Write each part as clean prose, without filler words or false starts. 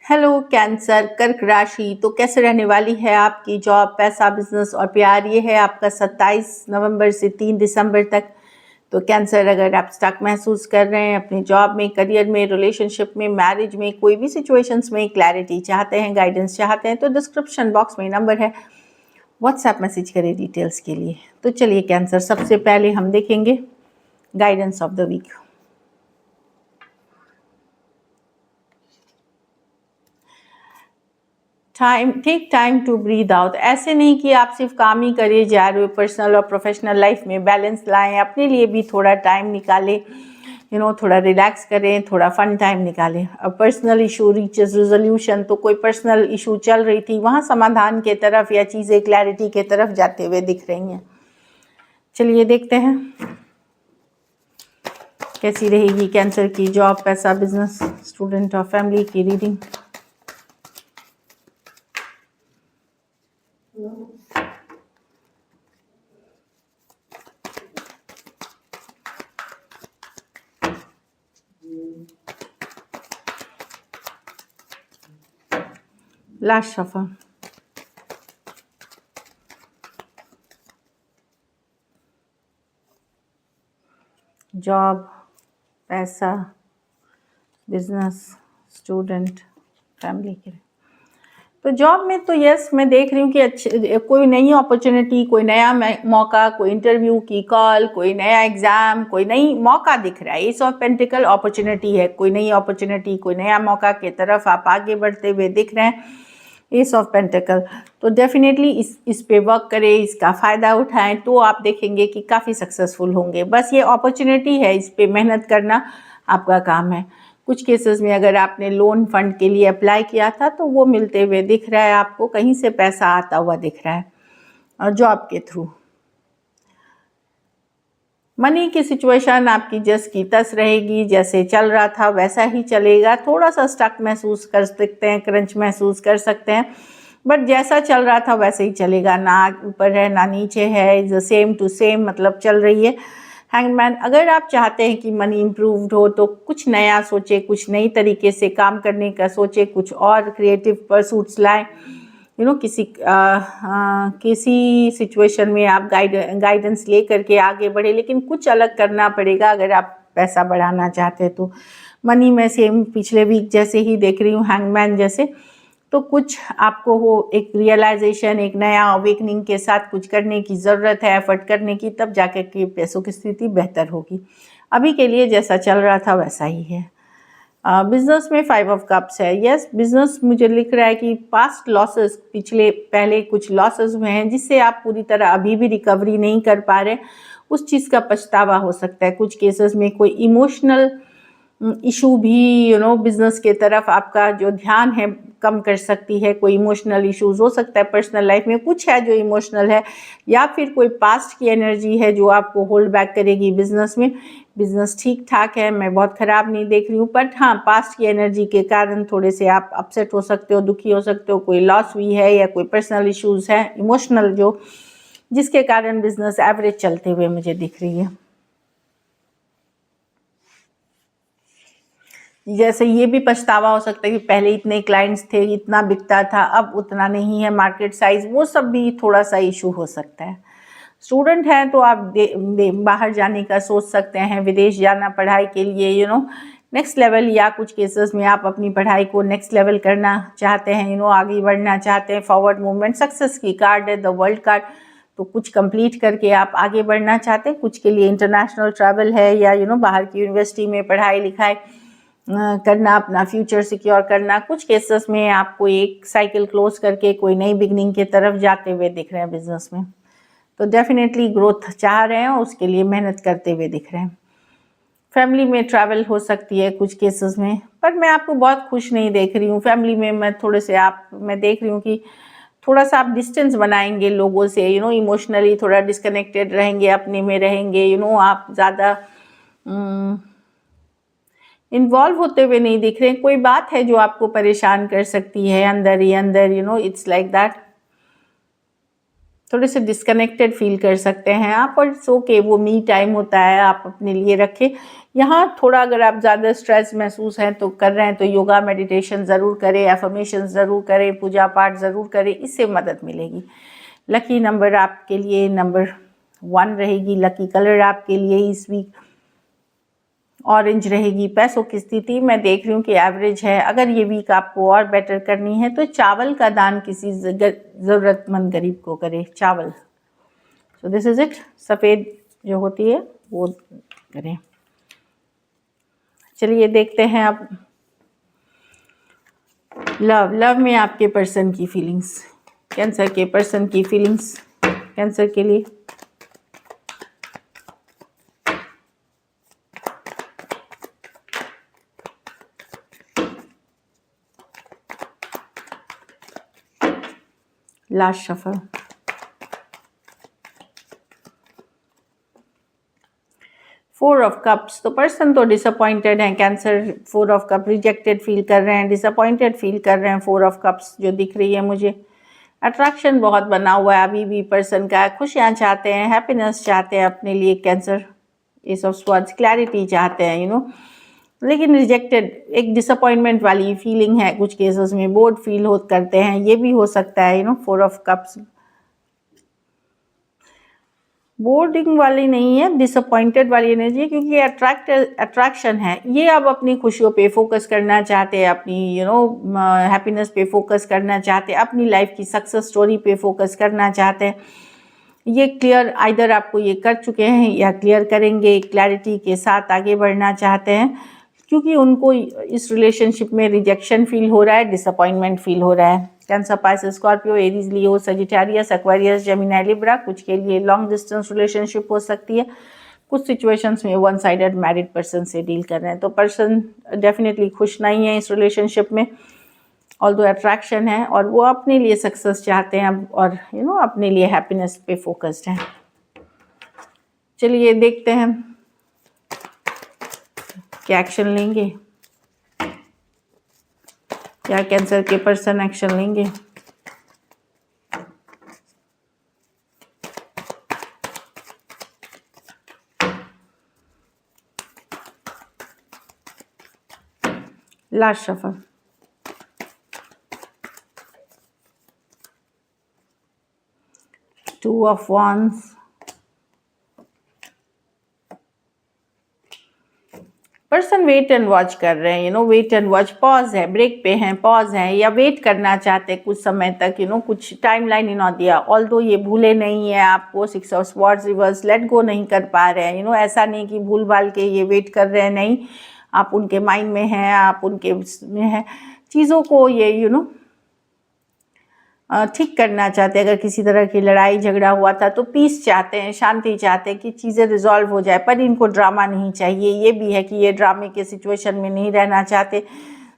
Hello cancer कर्क राशि। तो कैसे रहने वाली है आपकी जॉब, पैसा, बिजनेस और प्यार। ये है आपका 27 नवंबर से 3 दिसंबर तक। तो कैंसर, अगर आप स्टक महसूस कर रहे हैं अपने जॉब में, करियर में, रिलेशनशिप में, मैरिज में, कोई भी सिचुएशंस में क्लैरिटी चाहते हैं, गाइडेंस चाहते हैं, तो डिस्क्रिप्शन बॉक्स में नंबर है, व्हाट्सएप मैसेज करें डिटेल्स के लिए। तो चलिए कैंसर, सबसे पहले हम देखेंगे guidance of the week. Take time to breathe out. ऐसे नहीं कि आप सिर्फ काम ही करिए जा रहे हो, पर्सनल और प्रोफेशनल लाइफ में बैलेंस लाएं, अपने लिए भी थोड़ा टाइम निकालें, थोड़ा रिलैक्स करें, थोड़ा फन टाइम निकालें। अब पर्सनल इशू रीचेस रेजोल्यूशन, तो कोई पर्सनल इशू चल रही थी, वहाँ समाधान के तरफ या चीज़ें क्लैरिटी के तरफ जाते हुए दिख रही हैं। चलिए देखते हैं कैसी रहेगी कैंसर की जॉब, पैसा, बिजनेस, स्टूडेंट और फैमिली की रीडिंग। लास्ट सफा। जॉब, पैसा, बिजनेस, स्टूडेंट, फैमिली के। तो जॉब में तो यस, मैं देख रही हूँ कि अच्छे कोई नई अपॉर्चुनिटी, कोई नया मौका, कोई इंटरव्यू की कॉल, कोई नया एग्जाम, कोई नई मौका दिख रहा है। एस ऑफ पेंटिकल अपॉर्चुनिटी है, कोई नई अपॉर्चुनिटी, कोई नया मौका के तरफ आप आगे बढ़ते हुए दिख रहे हैं। एस ऑफ पेंटिकल, तो डेफिनेटली इस पे वर्क करें, इसका फ़ायदा उठाएं, तो आप देखेंगे कि काफ़ी सक्सेसफुल होंगे। बस ये अपॉर्चुनिटी है, इस पे मेहनत करना आपका काम है। कुछ केसेस में अगर आपने लोन फंड के लिए अप्लाई किया था तो वो मिलते हुए दिख रहा है, आपको कहीं से पैसा आता हुआ दिख रहा है और जॉब के थ्रू। मनी की सिचुएशन आपकी जस की तस रहेगी, जैसे चल रहा था वैसा ही चलेगा। थोड़ा सा स्टक महसूस कर सकते हैं, क्रंच महसूस कर सकते हैं, बट जैसा चल रहा था वैसे ही चलेगा। ना ऊपर है ना नीचे है, इज सेम टू सेम, मतलब चल रही है। हैंगमैन, अगर आप चाहते हैं कि मनी इम्प्रूव्ड हो तो कुछ नया सोचे, कुछ नई तरीके से काम करने का सोचे, कुछ और क्रिएटिव परसूट्स लाएं। किसी सिचुएशन में आप गाइडेंस ले करके आगे बढ़े, लेकिन कुछ अलग करना पड़ेगा अगर आप पैसा बढ़ाना चाहते हैं तो। मनी में सेम पिछले वीक जैसे ही देख रही हूँ, हैंगमैन जैसे। तो कुछ आपको हो एक रियलाइजेशन, एक नया अवेकनिंग के साथ कुछ करने की ज़रूरत है, एफर्ट करने की, तब जाकर के पैसों की स्थिति बेहतर होगी। अभी के लिए जैसा चल रहा था वैसा ही है। बिजनेस में 5 ऑफ कप्स है। यस, बिजनेस मुझे लिख रहा है कि पास्ट लॉसेस, पहले कुछ लॉसेस हुए हैं जिससे आप पूरी तरह अभी भी रिकवरी नहीं कर पा रहे, उस चीज़ का पछतावा हो सकता है। कुछ केसेस में कोई इमोशनल इशू भी बिजनेस के तरफ आपका जो ध्यान है कम कर सकती है। कोई इमोशनल इश्यूज हो सकता है, पर्सनल लाइफ में कुछ है जो इमोशनल है, या फिर कोई पास्ट की एनर्जी है जो आपको होल्ड बैक करेगी बिजनेस में। बिजनेस ठीक ठाक है, मैं बहुत ख़राब नहीं देख रही हूँ, बट हाँ, पास्ट की एनर्जी के कारण थोड़े से आप अपसेट हो सकते हो, दुखी हो सकते हो, कोई लॉस हुई है या कोई पर्सनल इश्यूज है इमोशनल जो, जिसके कारण बिजनेस एवरेज चलते हुए मुझे दिख रही है। जैसे ये भी पछतावा हो सकता है कि पहले इतने क्लाइंट्स थे, इतना बिकता था, अब उतना नहीं है मार्केट साइज, वो सब भी थोड़ा सा इशू हो सकता है। स्टूडेंट हैं तो आप बाहर जाने का सोच सकते हैं, विदेश जाना पढ़ाई के लिए, नेक्स्ट लेवल, या कुछ केसेस में आप अपनी पढ़ाई को नेक्स्ट लेवल करना चाहते हैं, आगे बढ़ना चाहते हैं। फॉरवर्ड मूवमेंट, सक्सेस की कार्ड है, द वर्ल्ड कार्ड। तो कुछ कंप्लीट करके आप आगे बढ़ना चाहते हैं, कुछ के लिए इंटरनेशनल ट्रैवल है, या बाहर की यूनिवर्सिटी में पढ़ाई लिखाई करना, अपना फ्यूचर सिक्योर करना। कुछ केसेस में आपको एक साइकिल क्लोज करके कोई नई बिगनिंग के तरफ जाते हुए दिख रहे हैं बिजनेस में। तो डेफिनेटली ग्रोथ चाह रहे हैं और उसके लिए मेहनत करते हुए दिख रहे हैं। फैमिली में ट्रैवल हो सकती है कुछ केसेस में, पर मैं आपको बहुत खुश नहीं देख रही हूँ। फैमिली में मैं देख रही हूँ कि थोड़ा सा आप डिस्टेंस बनाएंगे लोगों से, इमोशनली थोड़ा डिस्कनेक्टेड रहेंगे, अपने में रहेंगे, आप ज़्यादा इन्वॉल्व होते हुए नहीं दिख रहे हैं। कोई बात है जो आपको परेशान कर सकती है अंदर ही अंदर, इट्स लाइक दैट। थोड़े से डिस्कनेक्टेड फील कर सकते हैं आप, और इट्स ओके, वो मी टाइम होता है, आप अपने लिए रखें। यहाँ थोड़ा अगर आप ज़्यादा स्ट्रेस महसूस हैं तो कर रहे हैं तो योगा मेडिटेशन ज़रूर करें, एफर्मेशन ज़रूर करें, पूजा पाठ ज़रूर करें, इससे मदद मिलेगी। लकी नंबर आपके लिए नंबर 1 रहेगी। लकी कलर आपके लिए इस वीक ऑरेंज रहेगी। पैसों की स्थिति मैं देख रही हूँ कि एवरेज है। अगर ये वीक आपको और बेटर करनी है तो चावल का दान किसी ज़रूरतमंद गरीब को करें, चावल। So this is it. सफ़ेद जो होती है वो करें। चलिए देखते हैं अब लव में आपके पर्सन की फीलिंग्स, कैंसर के पर्सन की फीलिंग्स कैंसर के लिए। Last shuffle. Four of cups, तो पर्सन तो डिसअपॉइंटेड हैं, cancer 4 of cup rejected feel कर रहे हैं, डिसअपॉइंटेड फील कर रहे हैं। 4 ऑफ कप्स जो दिख रही है मुझे, अट्रैक्शन बहुत बना हुआ है अभी भी पर्सन का, खुशियाँ चाहते हैं, हैप्पीनेस चाहते हैं अपने लिए cancer, S of swords, clarity चाहते हैं, यू नो, लेकिन रिजेक्टेड, एक डिसअपॉइंटमेंट वाली फीलिंग है कुछ केसेस में, बोर्ड फील हो करते हैं, ये भी हो सकता है, you know. 4 of cups boarding वाली नहीं है, डिसअपॉइंटेड वाली एनर्जी है, क्योंकि अट्रैक्शन है। ये अब अपनी खुशियों पे फोकस करना चाहते हैं, अपनी यू नो हैप्पीनेस पे फोकस करना चाहते हैं, अपनी लाइफ की सक्सेस स्टोरी पे फोकस करना चाहते हैं। ये क्लियर आइदर आपको ये कर चुके हैं या क्लियर करेंगे, क्लैरिटी के साथ आगे बढ़ना चाहते हैं, क्योंकि उनको इस रिलेशनशिप में रिजेक्शन फील हो रहा है, डिसअपॉइंटमेंट फील हो रहा है। Cancer, Pisces, Scorpio, Aries, Leo, Sagittarius, Aquarius, Gemini, Libra, कुछ के लिए लॉन्ग डिस्टेंस रिलेशनशिप हो सकती है, कुछ सिचुएशंस में वन साइडेड मैरिड पर्सन से डील कर रहे हैं। तो पर्सन डेफिनेटली खुश नहीं है इस रिलेशनशिप में, ऑल्दो अट्रैक्शन है, और वो अपने लिए सक्सेस चाहते हैं और यू नो अपने लिए हैप्पीनेस पे फोकस्ड हैं। चलिए देखते हैं क्या एक्शन लेंगे, क्या कैंसर के पर्सन एक्शन लेंगे। Last shuffle. Two of wands, person wait and watch कर रहे हैं, you know, wait and watch, pause है, ब्रेक पे हैं, पॉज हैं, या वेट करना चाहते हैं कुछ समय तक, यू नो, कुछ टाइम लाइन ही ना दिया। ऑल्दो ये भूले नहीं है आपको, 6 of swords reverse, let go नहीं कर पा रहे हैं, यू नो, ऐसा नहीं कि भूल भाल के ये वेट कर रहे हैं, नहीं, आप उनके माइंड में हैं, आप उनके में हैं, चीज़ों को ये यू नो ठीक करना चाहते हैं। अगर किसी तरह की लड़ाई झगड़ा हुआ था तो पीस चाहते हैं, शांति चाहते हैं कि चीज़ें रिजॉल्व हो जाए, पर इनको ड्रामा नहीं चाहिए। ये भी है कि ये ड्रामे के सिचुएशन में नहीं रहना चाहते।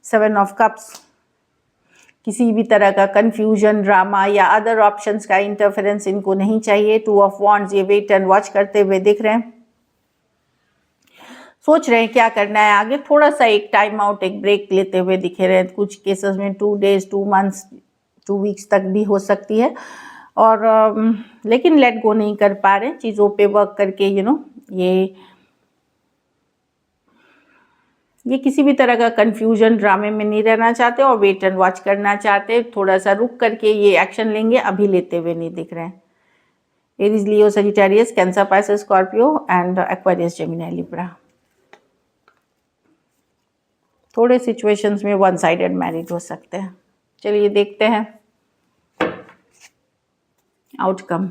7 ऑफ कप्स, किसी भी तरह का कंफ्यूजन, ड्रामा या अदर ऑप्शंस का इंटरफेरेंस इनको नहीं चाहिए। 2 ऑफ वॉन्ड्स, ये वेट एंड वॉच करते हुए दिख रहे हैं, सोच रहे हैं क्या करना है आगे, थोड़ा सा एक टाइम आउट, एक ब्रेक लेते हुए दिखे रहे हैं। कुछ केसेस में 2 days, 2 months, 2 weeks तक भी हो सकती है, और लेकिन लेट गो नहीं कर पा रहे चीज़ों पे वर्क करके, यू नो, ये किसी भी तरह का कंफ्यूजन, ड्रामे में नहीं रहना चाहते और वेट एंड वॉच करना चाहते, थोड़ा सा रुक करके ये एक्शन लेंगे, अभी लेते हुए नहीं दिख रहे हैं। Aries, Leo, Sagittarius, cancer, Pisces, Scorpio and Aquarius, Gemini, Libra. थोड़े सिचुएशंस में वन साइडेड मैरिज हो सकते हैं। चलिए देखते हैं आउटकम,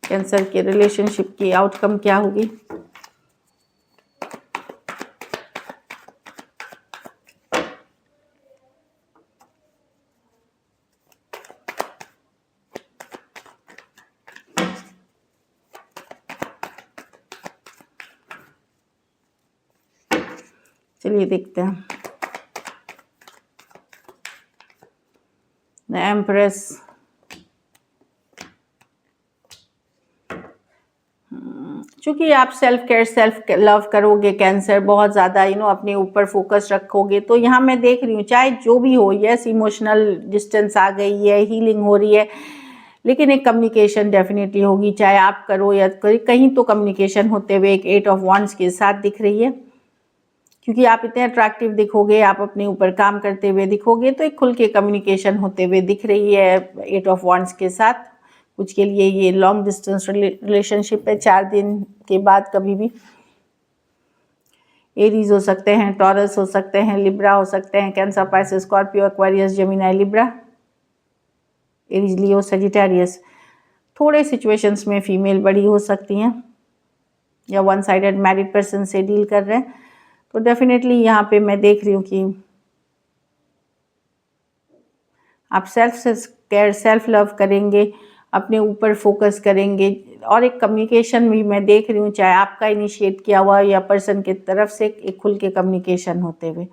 कैंसर के रिलेशनशिप की आउटकम क्या होगी। चलिए देखते हैं। द एम्प्रेस, चूँकि आप सेल्फ केयर, सेल्फ लव करोगे कैंसर, बहुत ज़्यादा यू नो अपने ऊपर फोकस रखोगे, तो यहाँ मैं देख रही हूँ चाहे जो भी हो, यस इमोशनल डिस्टेंस आ गई है, हीलिंग हो रही है, लेकिन एक कम्युनिकेशन डेफिनेटली होगी, चाहे आप करो या कहीं तो कम्युनिकेशन होते हुए एक 8 ऑफ वॉन्ड्स के साथ दिख रही है, क्योंकि आप इतने अट्रैक्टिव दिखोगे, आप अपने ऊपर काम करते हुए दिखोगे, तो एक खुल के कम्युनिकेशन होते हुए दिख रही है 8 ऑफ वॉन्ड्स के साथ। कुछ के लिए ये लॉन्ग डिस्टेंस रिलेशनशिप है, 4 दिन के बाद कभी भी। एरीज हो सकते हैं, टॉरस हो सकते हैं, लिब्रा हो सकते हैं, Cancer, Pisces, Scorpio, Aquarius, Gemini, Libra, Aries, Leo, Sagittarius. थोड़े सिचुएशंस में फीमेल बड़ी हो सकती हैं या वन साइडेड मैरिड पर्सन से डील कर रहे हैं, तो डेफिनेटली यहाँ पे मैं देख रही हूँ कि आप सेल्फ केयर, सेल्फ लव करेंगे, अपने ऊपर फोकस करेंगे, और एक कम्युनिकेशन भी मैं देख रही हूँ, चाहे आपका इनिशिएट किया हुआ या पर्सन की तरफ से एक खुल के कम्युनिकेशन होते हुए।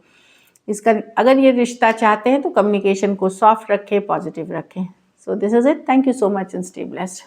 इसका अगर ये रिश्ता चाहते हैं तो कम्युनिकेशन को सॉफ्ट रखें, पॉजिटिव रखें। So this is it. Thank you so much and stay blessed.